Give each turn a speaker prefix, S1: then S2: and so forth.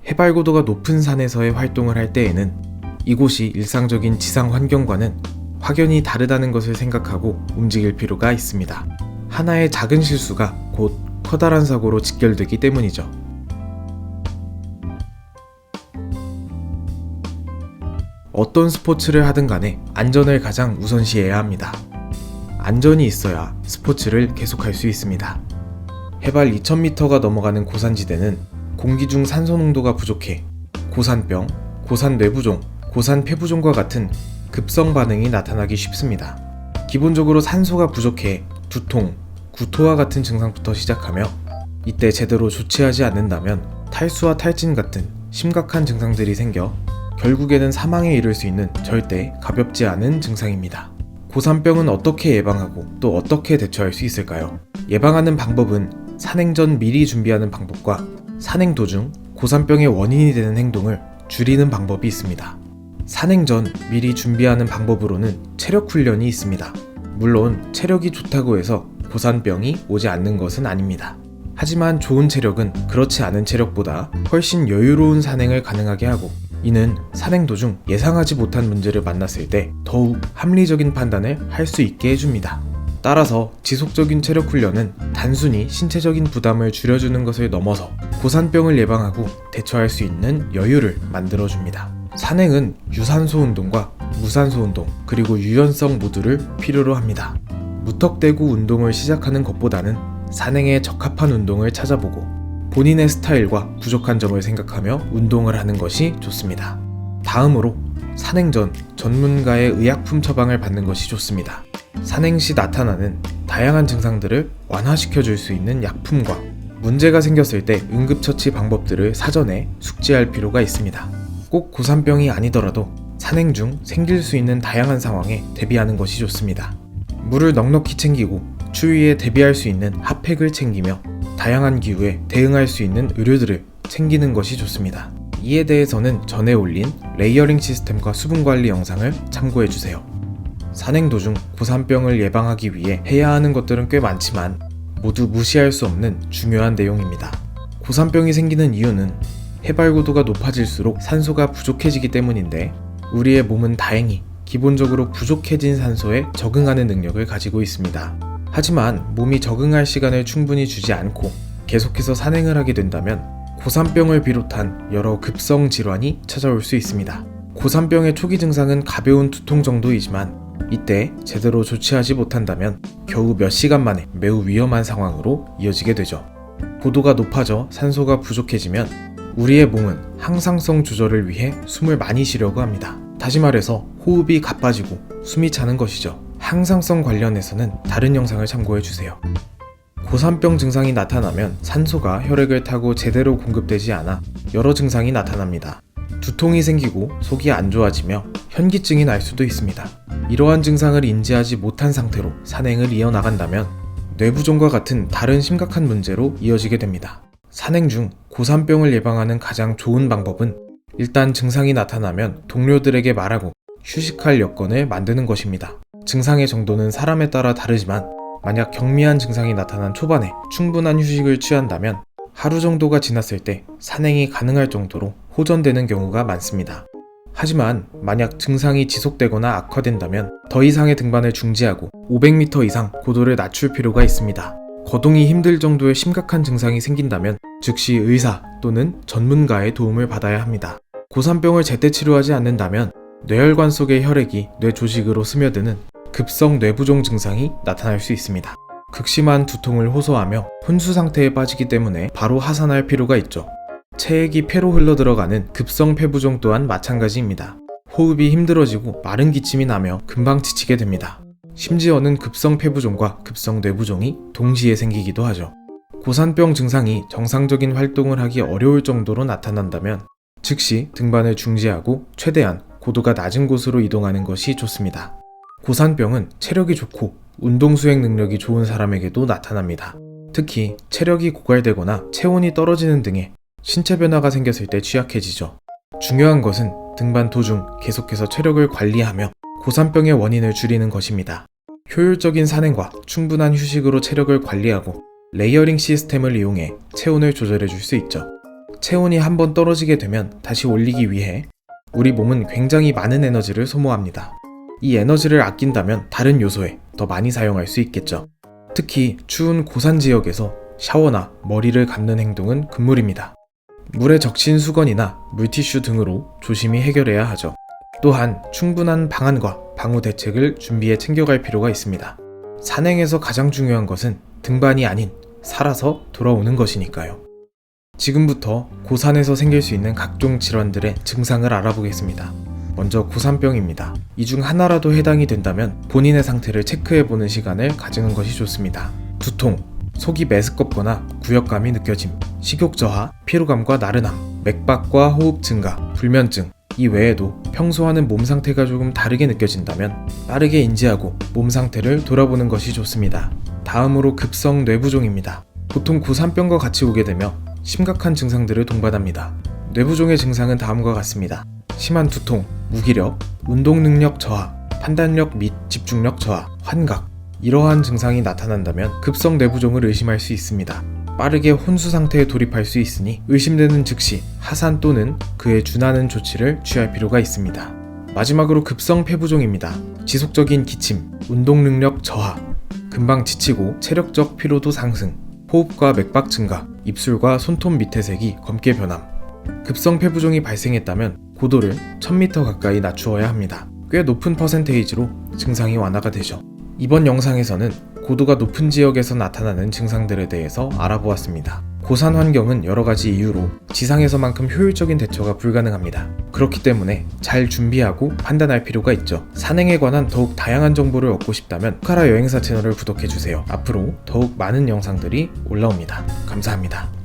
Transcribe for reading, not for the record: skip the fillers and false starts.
S1: 해발 고도가 높은 산에서의 활동을 할 때에는 이곳이 일상적인 지상 환경과는 확연히 다르다는 것을 생각하고 움직일 필요가 있습니다. 하나의 작은 실수가 곧 커다란 사고로 직결되기 때문이죠. 어떤 스포츠를 하든 간에 안전을 가장 우선시해야 합니다. 안전이 있어야 스포츠를 계속할 수 있습니다. 해발 2000m가 넘어가는 고산지대는 공기 중 산소 농도가 부족해 고산병, 고산뇌부종, 고산폐부종과 같은 급성 반응이 나타나기 쉽습니다. 기본적으로 산소가 부족해 두통, 구토와 같은 증상부터 시작하며 이때 제대로 조치하지 않는다면 탈수와 탈진 같은 심각한 증상들이 생겨 결국에는 사망에 이를 수 있는 절대 가볍지 않은 증상입니다. 고산병은 어떻게 예방하고 또 어떻게 대처할 수 있을까요? 예방하는 방법은 산행 전 미리 준비하는 방법과 산행 도중 고산병의 원인이 되는 행동을 줄이는 방법이 있습니다. 산행 전 미리 준비하는 방법으로는 체력 훈련이 있습니다. 물론 체력이 좋다고 해서 고산병이 오지 않는 것은 아닙니다. 하지만 좋은 체력은 그렇지 않은 체력보다 훨씬 여유로운 산행을 가능하게 하고, 이는 산행 도중 예상하지 못한 문제를 만났을 때 더욱 합리적인 판단을 할 수 있게 해줍니다. 따라서 지속적인 체력 훈련은 단순히 신체적인 부담을 줄여주는 것을 넘어서 고산병을 예방하고 대처할 수 있는 여유를 만들어줍니다. 산행은 유산소 운동과 무산소 운동 그리고 유연성 모두를 필요로 합니다. 무턱대고 운동을 시작하는 것보다는 산행에 적합한 운동을 찾아보고 본인의 스타일과 부족한 점을 생각하며 운동을 하는 것이 좋습니다. 다음으로 산행 전 전문가의 의약품 처방을 받는 것이 좋습니다. 산행 시 나타나는 다양한 증상들을 완화시켜줄 수 있는 약품과 문제가 생겼을 때 응급처치 방법들을 사전에 숙지할 필요가 있습니다. 꼭 고산병이 아니더라도 산행 중 생길 수 있는 다양한 상황에 대비하는 것이 좋습니다. 물을 넉넉히 챙기고 추위에 대비할 수 있는 핫팩을 챙기며 다양한 기후에 대응할 수 있는 의료들을 챙기는 것이 좋습니다. 이에 대해서는 전에 올린 레이어링 시스템과 수분관리 영상을 참고해주세요. 산행 도중 고산병을 예방하기 위해 해야 하는 것들은 꽤 많지만 모두 무시할 수 없는 중요한 내용입니다. 고산병이 생기는 이유는 해발 고도가 높아질수록 산소가 부족해지기 때문인데, 우리의 몸은 다행히 기본적으로 부족해진 산소에 적응하는 능력을 가지고 있습니다. 하지만 몸이 적응할 시간을 충분히 주지 않고 계속해서 산행을 하게 된다면 고산병을 비롯한 여러 급성 질환이 찾아올 수 있습니다. 고산병의 초기 증상은 가벼운 두통 정도이지만 이때 제대로 조치하지 못한다면 겨우 몇 시간 만에 매우 위험한 상황으로 이어지게 되죠. 고도가 높아져 산소가 부족해지면 우리의 몸은 항상성 조절을 위해 숨을 많이 쉬려고 합니다. 다시 말해서 호흡이 가빠지고 숨이 차는 것이죠. 항상성 관련해서는 다른 영상을 참고해주세요. 고산병 증상이 나타나면 산소가 혈액을 타고 제대로 공급되지 않아 여러 증상이 나타납니다. 두통이 생기고 속이 안 좋아지며 현기증이 날 수도 있습니다. 이러한 증상을 인지하지 못한 상태로 산행을 이어나간다면 뇌부종과 같은 다른 심각한 문제로 이어지게 됩니다. 산행 중 고산병을 예방하는 가장 좋은 방법은 일단 증상이 나타나면 동료들에게 말하고 휴식할 여건을 만드는 것입니다. 증상의 정도는 사람에 따라 다르지만 만약 경미한 증상이 나타난 초반에 충분한 휴식을 취한다면 하루 정도가 지났을 때 산행이 가능할 정도로 호전되는 경우가 많습니다. 하지만 만약 증상이 지속되거나 악화된다면 더 이상의 등반을 중지하고 500m 이상 고도를 낮출 필요가 있습니다. 거동이 힘들 정도의 심각한 증상이 생긴다면 즉시 의사 또는 전문가의 도움을 받아야 합니다. 고산병을 제때 치료하지 않는다면 뇌혈관 속의 혈액이 뇌 조직으로 스며드는 급성 뇌부종 증상이 나타날 수 있습니다. 극심한 두통을 호소하며 혼수 상태에 빠지기 때문에 바로 하산할 필요가 있죠. 체액이 폐로 흘러들어가는 급성 폐부종 또한 마찬가지입니다. 호흡이 힘들어지고 마른 기침이 나며 금방 지치게 됩니다. 심지어는 급성 폐부종과 급성 뇌부종이 동시에 생기기도 하죠. 고산병 증상이 정상적인 활동을 하기 어려울 정도로 나타난다면 즉시 등반을 중지하고 최대한 고도가 낮은 곳으로 이동하는 것이 좋습니다. 고산병은 체력이 좋고 운동 수행 능력이 좋은 사람에게도 나타납니다. 특히 체력이 고갈되거나 체온이 떨어지는 등의 신체 변화가 생겼을 때 취약해지죠. 중요한 것은 등반 도중 계속해서 체력을 관리하며 고산병의 원인을 줄이는 것입니다. 효율적인 산행과 충분한 휴식으로 체력을 관리하고 레이어링 시스템을 이용해 체온을 조절해 줄 수 있죠. 체온이 한번 떨어지게 되면 다시 올리기 위해 우리 몸은 굉장히 많은 에너지를 소모합니다. 이 에너지를 아낀다면 다른 요소에 더 많이 사용할 수 있겠죠. 특히 추운 고산 지역에서 샤워나 머리를 감는 행동은 금물입니다. 물에 적신 수건이나 물티슈 등으로 조심히 해결해야 하죠. 또한 충분한 방안과 방호 대책을 준비해 챙겨갈 필요가 있습니다. 산행에서 가장 중요한 것은 등반이 아닌 살아서 돌아오는 것이니까요. 지금부터 고산에서 생길 수 있는 각종 질환들의 증상을 알아보겠습니다. 먼저 고산병입니다. 이 중 하나라도 해당이 된다면 본인의 상태를 체크해보는 시간을 가지는 것이 좋습니다. 두통, 속이 메스껍거나 구역감이 느껴짐, 식욕 저하, 피로감과 나른함, 맥박과 호흡 증가, 불면증, 이 외에도 평소와는 몸 상태가 조금 다르게 느껴진다면 빠르게 인지하고 몸 상태를 돌아보는 것이 좋습니다. 다음으로 급성 뇌부종입니다. 보통 고산병과 같이 오게 되며 심각한 증상들을 동반합니다. 뇌부종의 증상은 다음과 같습니다. 심한 두통, 무기력, 운동 능력 저하, 판단력 및 집중력 저하, 환각, 이러한 증상이 나타난다면 급성 뇌부종을 의심할 수 있습니다. 빠르게 혼수 상태에 돌입할 수 있으니 의심되는 즉시 하산 또는 그에 준하는 조치를 취할 필요가 있습니다. 마지막으로 급성 폐부종입니다. 지속적인 기침, 운동 능력 저하, 금방 지치고 체력적 피로도 상승, 호흡과 맥박 증가, 입술과 손톱 밑의 색이 검게 변함. 급성 폐부종이 발생했다면 고도를 1000m 가까이 낮추어야 합니다. 꽤 높은 퍼센테이지로 증상이 완화가 되죠. 이번 영상에서는 고도가 높은 지역에서 나타나는 증상들에 대해서 알아보았습니다. 고산 환경은 여러 가지 이유로 지상에서만큼 효율적인 대처가 불가능합니다. 그렇기 때문에 잘 준비하고 판단할 필요가 있죠. 산행에 관한 더욱 다양한 정보를 얻고 싶다면 푸카라 여행사 채널을 구독해주세요. 앞으로 더욱 많은 영상들이 올라옵니다. 감사합니다.